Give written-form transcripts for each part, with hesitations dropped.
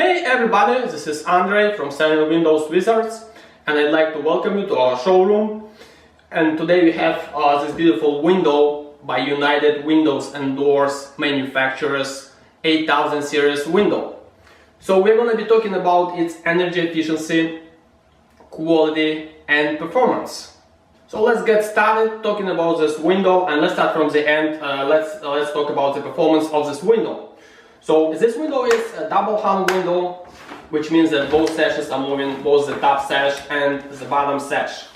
Hey everybody, this is Andre from Selling Windows Wizards, and I'd like to welcome you to our showroom. And today we have this beautiful window by United Windows and Doors manufacturers 8000 series window. So we're going to be talking about its energy efficiency, quality and performance. So let's get started talking about this window, and let's start from the end. Let's talk about the performance of this window. So this window is a double hung window, which means that both sashes are moving, both the top sash and the bottom sash.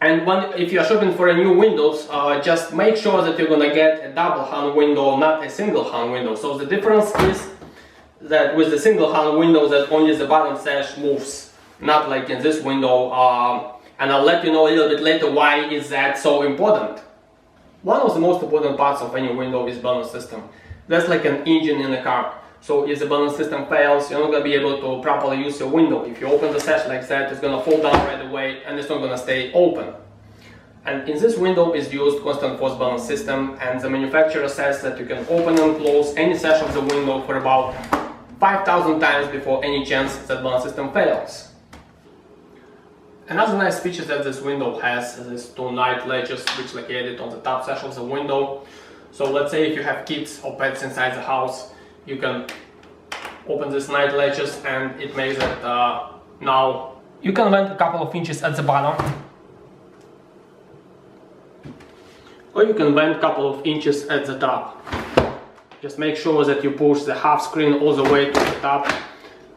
And if you are shopping for a new windows, just make sure that you're gonna get a double hung window, not a single hung window. So the difference is that with the single hung window, that only the bottom sash moves, not like in this window. And I'll let you know a little bit later why is that so important. One of the most important parts of any window is balance system. That's like an engine in a car. So if the balance system fails, you're not going to be able to properly use your window. If you open the sash like that, it's going to fall down right away and it's not going to stay open. And in this window is used constant force balance system, and the manufacturer says that you can open and close any sash of the window for about 5,000 times before any chance that balance system fails. Another nice feature that this window has is these two night latches which are located on the top sash of the window. So let's say if you have kids or pets inside the house, you can open this night latches and it makes it now you can vent a couple of inches at the bottom, or you can vent a couple of inches at the top. Just make sure that you push the half screen all the way to the top,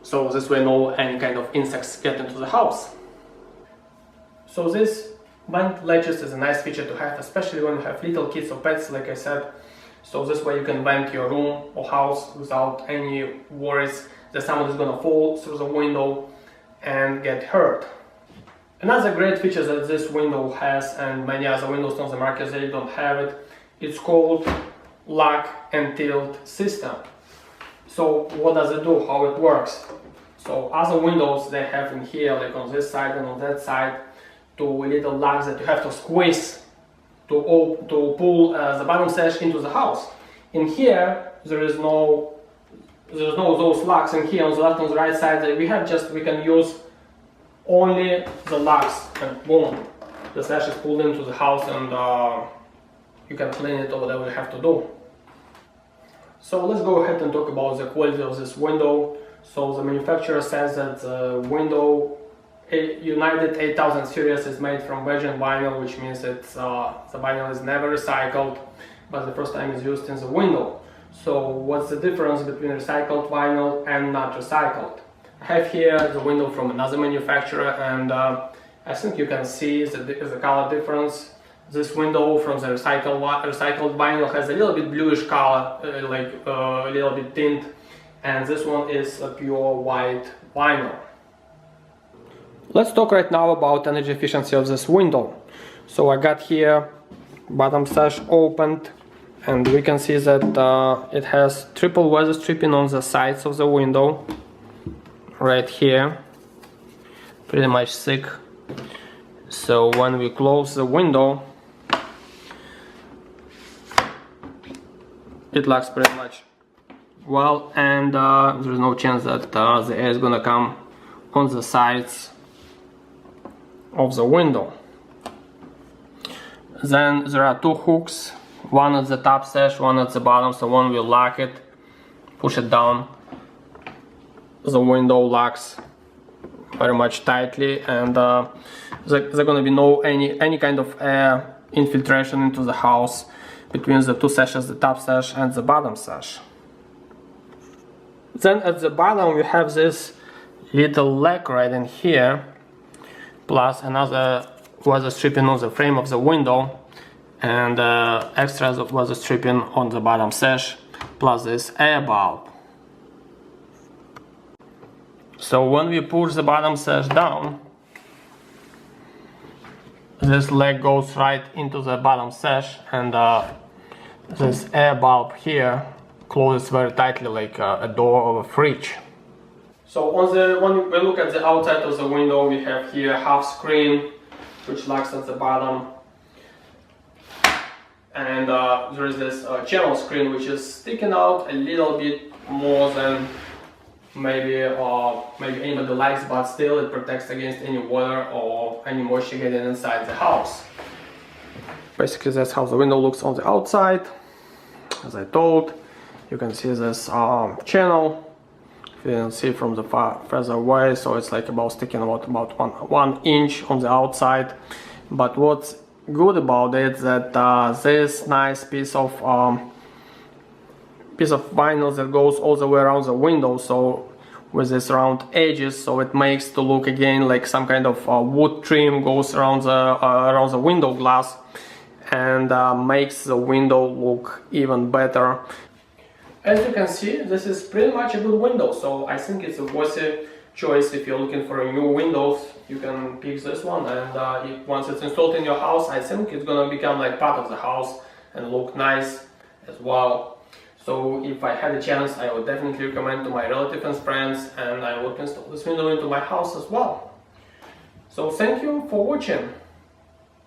so this way no any kind of insects get into the house. So this vent latches is a nice feature to have, especially when you have little kids or pets, like I said. So this way you can vent your room or house without any worries that someone is going to fall through the window and get hurt. Another great feature that this window has, and many other windows on the market they don't have it, it's called lock and tilt system. So what does it do, how it works? So other windows they have in here, like on this side and on that side, two little locks that you have to squeeze to pull the bottom sash into the house. In here there's no those locks in here on the left and the right side. That we can use only the locks, and boom, the sash is pulled into the house, and you can clean it or whatever you have to do. So let's go ahead and talk about the quality of this window. So the manufacturer says that the window United 8000 series is made from virgin vinyl, which means that the vinyl is never recycled, but the first time is used in the window. So what's the difference between recycled vinyl and not recycled? I have here the window from another manufacturer, and I think you can see the color difference. This window from the recycled vinyl has a little bit bluish color, like a little bit tint, and this one is a pure white vinyl. Let's talk right now about energy efficiency of this window. So I got here bottom sash opened, and we can see that it has triple weather stripping on the sides of the window right here, pretty much thick. So when we close the window, it locks pretty much well, and there's no chance that the air is gonna come on the sides of the window. Then there are two hooks, one at the top sash, one at the bottom. So when we lock it, push it down, the window locks very much tightly, and there's gonna be no any kind of air infiltration into the house between the two sashes, the top sash and the bottom sash. Then at the bottom we have this little leg right in here, plus another weather stripping on the frame of the window, and extra weather stripping on the bottom sash, plus this air bulb. So when we push the bottom sash down, this leg goes right into the bottom sash, and this air bulb here closes very tightly like a door of a fridge. So when we look at the outside of the window, we have here half screen, which locks at the bottom, and there is this channel screen which is sticking out a little bit more than maybe anybody likes, but still it protects against any water or any moisture getting inside the house. Basically that's how the window looks on the outside. As I told, you can see this channel. If you didn't see from the further away, so it's like about sticking about one inch on the outside. But what's good about it that this nice piece of vinyl that goes all the way around the window, so with these round edges, so it makes to look again like some kind of wood trim goes around the window glass, and makes the window look even better. As you can see, this is pretty much a good window, so I think it's a worthy choice. If you're looking for a new windows, you can pick this one, and once it's installed in your house, I think it's gonna become like part of the house and look nice as well. So if I had a chance, I would definitely recommend to my relatives and friends, and I would install this window into my house as well. So thank you for watching.